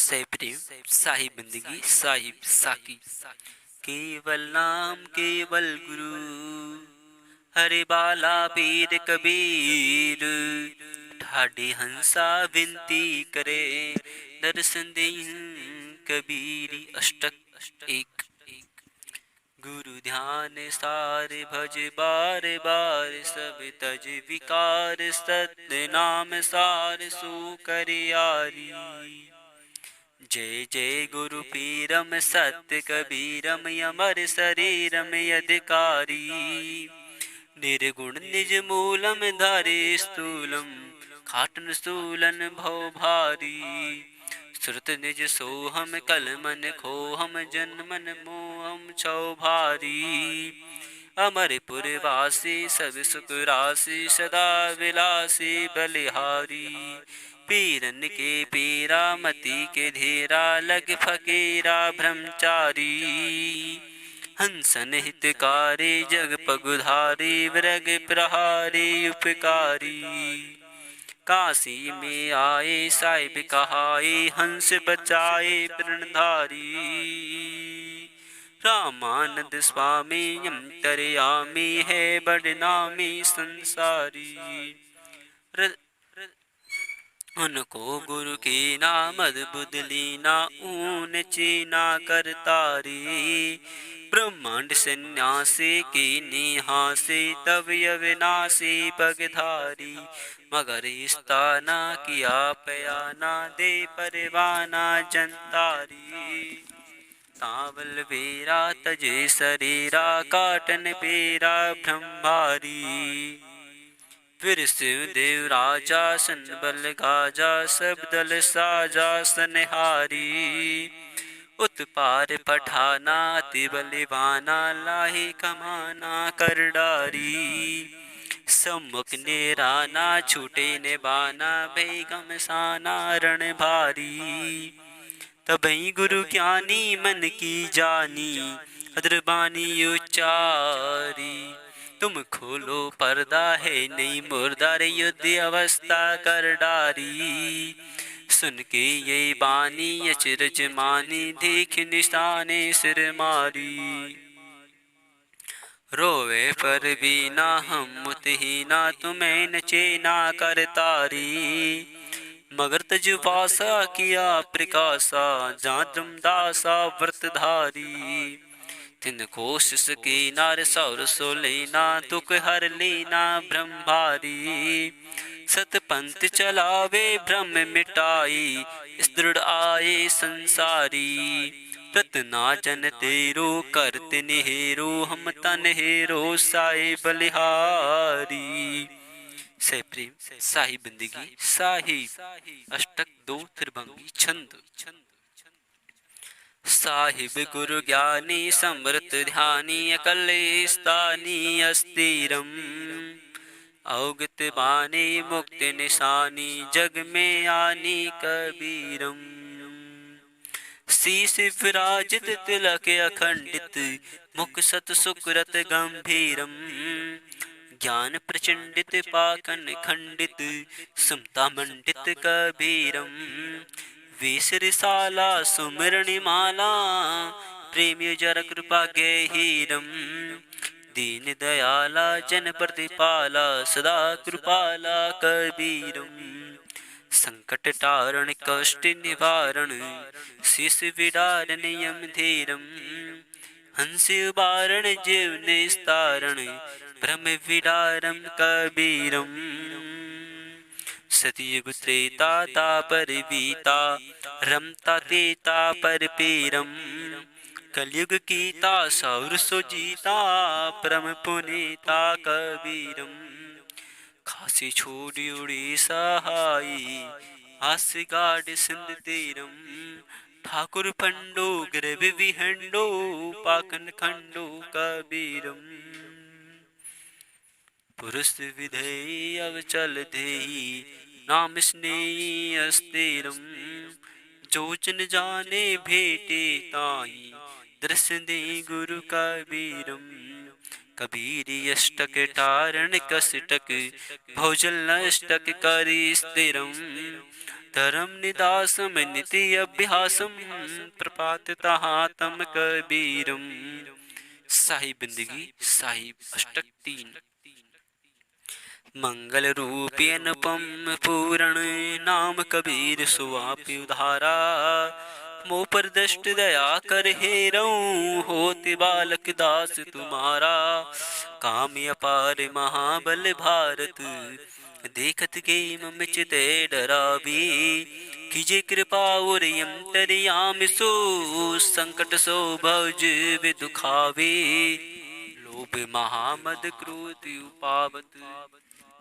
सह प्रेम साहिब बंदगी साहिब साकी। केवल नाम केवल गुरु, हरे बाला पीर कबीर। ठाडे हंसा विनती करे, दर्शन दे कबीरी। अष्टक एक। गुरु ध्यान सार भज बार बार, सब तज विकार। सत्य नाम सार सो कर यारी। जय जय गुरु पीरम सत्य कबीरम, अमर शरीरम अधिकारी। निर्गुण निज मूलम धारे स्थूलम, खाटन स्थूलन भव भारी। श्रुत निज सोहम कलमन खोहम, जन्मन मोहम छौ भारी। अमरपुर वासी सब सुख राशि, सदा विलासी बलिहारी। पीरन के पीरा मति के धीरा, लग फकीरा ब्रह्मचारी। हंसन हितकारी जग पगुधारी, विरग प्रहारी उपकारी। काशी में आए साहिब कहाए, हंस बचाए प्रणधारी। रामानंद स्वामी अंतर्यामी है, बड़नामी संसारी। उनको गुरु की नाम बुध लीना, ऊन चीना करतारी। ब्रह्मांड सन्यासी की निहासी, तब अविनाशी पगधारी। मगर स्थाना किया पयाना, दे परवाना जनतारी। तावल वीरा तजे शरीरा, काटन पीरा ब्रह्मारी। फिर शिवदेव राजा सन बल गाजा, सब दल साजा सनहारी। उत्पार पठाना अति बलिवाना, लाही कमाना कर डारी। सम्मुख नेराना छूटे निबाना, बेगम साना रण भारी। तबई गुरु ज्ञानी मन की जानी, अद्रबानी उच्चारी। तुम खोलो पर्दा है नहीं मुर्दार, युद्ध अवस्था कर डारी। सुन के ये बानी अचरज मानी, देख निशाने सिर मारी। रोवे पर भी ना हम मुतहीना, तुम्हें नचे ना कर तारी। मगर तजुबासा किया प्रकाशा, जाद्रम दासा व्रतधारी। तिन कोशिश की नार सौर सो लेना, दुख हर लेना ब्रह्मारी। सतपंथ चलावे ब्रह्म मिटाई, इस दृढ़ आए संसारी। रतना जन तेरो करत निहेरो, हम तन हेरो साई बलिहारी। सह प्रेम साही बंदगी साहिब। अष्टक दो त्रिभंगी छंद। साहिब गुरु ज्ञानी समृत ध्यानी, अकल स्थानी अस्थिरम। अवगत बानी मुक्ति निशानी, जग में आनी कबीरम। शीश विराजित तिलक अखंडित, मुख सत सुकृत गंभीरम। ज्ञान प्रचंडित पाकन खंडित, समता मंडित कबीरम। वेशरिशाला सुमरणि माला, प्रेमी जर कृपा गेहीरम। दीन दयाला जन प्रतिपाला, सदा कृपाला कबीरम। संकट टारण कष्ट निवारण, शीश विदारण यम धीरम। हंस उबारण जीव निस्तारण, ब्रह्म विदारम कबीरम। सतयुग त्रेता तापर बीता, रमता तेता पर पीरम। कलयुग कीता सौर सो जीता, परम पुनीता कबीरम। खासी छोड़ी उड़ी सहाई, आस गाड़ सिंध तीरम। ठाकुर पंडो गिरव विहंडो, पाकन खंडो कबीरम। पुरुष विधेय अवचल देही, नाम स्नेही अस्थिरम। जो जन जाने भेटे ताही, दर्शन दे गुरु कबीरम। कबीर अष्टक टारण कसटक, भोजल अष्टक करी स्थिरम। धर्म निदासम नित्य अभ्यासम प्रपाततः तम कबीरम। साहिब बंदगी साहिब अष्टक 3। मंगल रूपी अनुपम पूरण नाम कबीर सुआपि उधारा। मोह पर दृष्ट दया कर हेरऊं होते बालक दास तुम्हारा। काम अपार महाबल भारत देखत के मम चिते डरावी। कीजे कृपा और अंतर्यामि सो संकट सो भज विदुखावे। लोभ महामद क्रोध उपावत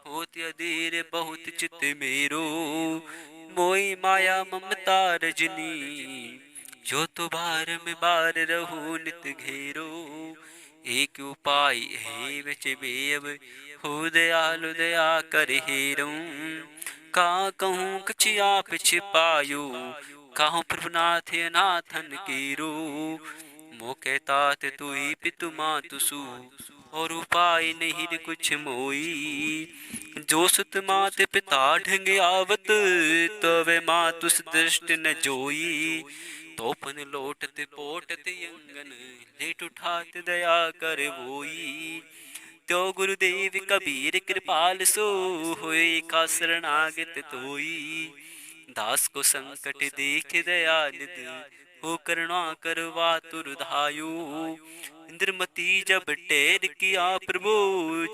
होत अधीर बहुत चित मेरो। मोहि माया ममता रजनी जो तो बार में बार रहूं नित घेरो। एक उपाय है विच बेअब हो दयालु दया कर हेरऊं। का कहूँ कछ आप छिपायो कहूँ प्रभुनाथ अनाथन केरो। मो कहतात तुई पितु मातु सु और उपाय नहीं कुछ मोई। जो सुत मात पिता ढंग आवत तवे मातुस दृष्ट न जोई। तोपन लोटत पोटत यंगन लेट उठात दया कर वोई। त्यो गुरुदेव कबीर कृपाल सो होए का शरणागत तोई। दास को संकट देख दया निध हो करुणा करवा तुरधायु। इंद्रमती जब टेर किया प्रभु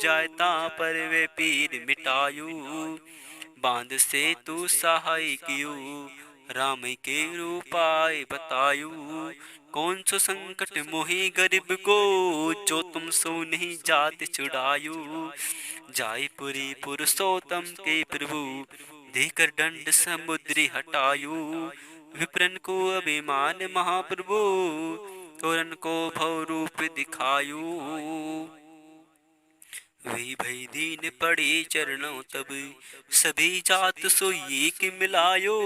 जायता पर वे पीर मिटायु। बांध से तू सहाय कियो राम के रूपाय बतायु। कौन सो संकट मोहि गरीब को जो तुम सो नहीं जात छुड़ायु। जाय पुरी पुरुषोत्तम के प्रभु देकर दंड समुद्री हटायु। विप्रन को अभिमान महाप्रभु तोरन को भव रूप दिखायु। वे भय दीन पड़े चरणों तब सभी जात सो एक मिलायो।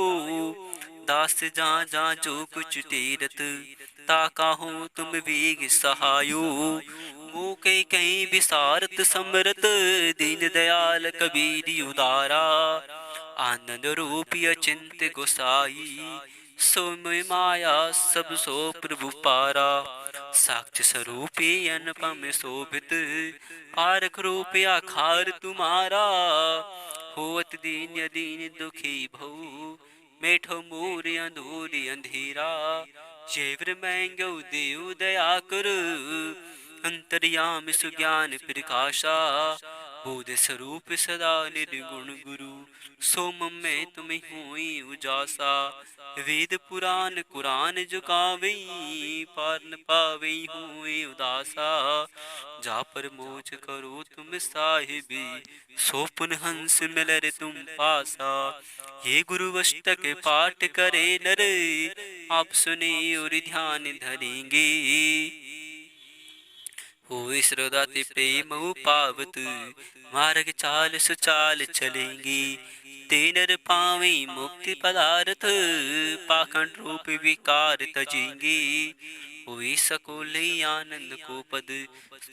दास जा जा जो कुछ टेरत ताका हो तुम वेग सहायो। मोके कहीं विसारत समरत दीन दयाल कबीर उदारा। आनंद रूपी अचिंत गोसाई सोमय माया सब सो प्रभु पारा। साक्ष स्वरूपी अनुपम शोभित पारक रूप आखार तुम्हारा। होत दीन दीन दुखी भऊ मेठो मोर अंधूर अंधेरा। जेवर मैंगो देव दया कर अंतर्याम सुज्ञान प्रकाशा। बोध स्वरूप सदा निर्गुण गुरु सोम में तुम्हें हुई उजासा। वेद पुराण कुरान झुकावई पार न पावई हुई उदासा। जा पर मोच करो तुम साहिबी सोपन हंस मिलर तुम पासा। ये गुरु अष्टक पाठ करे नर आप सुने और ध्यान धरेंगे। हो श्रद्धाति प्रेम पावत मार्ग चाल सुचाल चलेंगे। तेनर पावे मुक्ति पदार्थ पाखंड रूप विकार तजेंगे। हुई सकोल आनंद को पद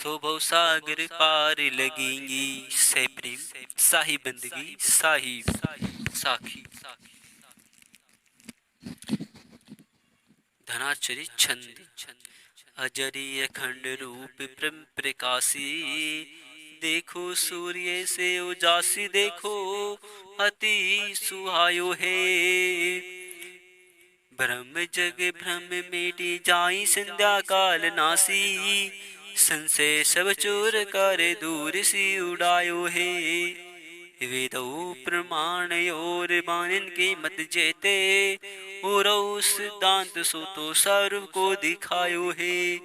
तो भव सागर पार लगेंगी। से प्रेम साहिब बंदगी साहिब साखी। धनाचरी छंद। अजरी अखंड रूप प्रकाशी देखो सूर्य से उजासी। देखो अति सुहायो है ब्रह्म जग भ्रम मेटी जाई संध्या काल नासी। संशय सब चोर कर दूर सी उड़ायो है। वेदो प्रमाण और मानन के मत जेते और सिद्धांत सो तो सर्व को दिखायो है।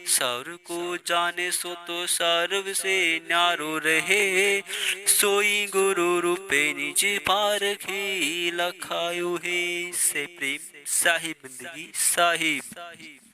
सर्व को जाने सो तो सर्व से न्यारो रहे। सोई गुरु रूपे निज पारखी लखायो है। से प्रेम साहिब बंदगी साहिब।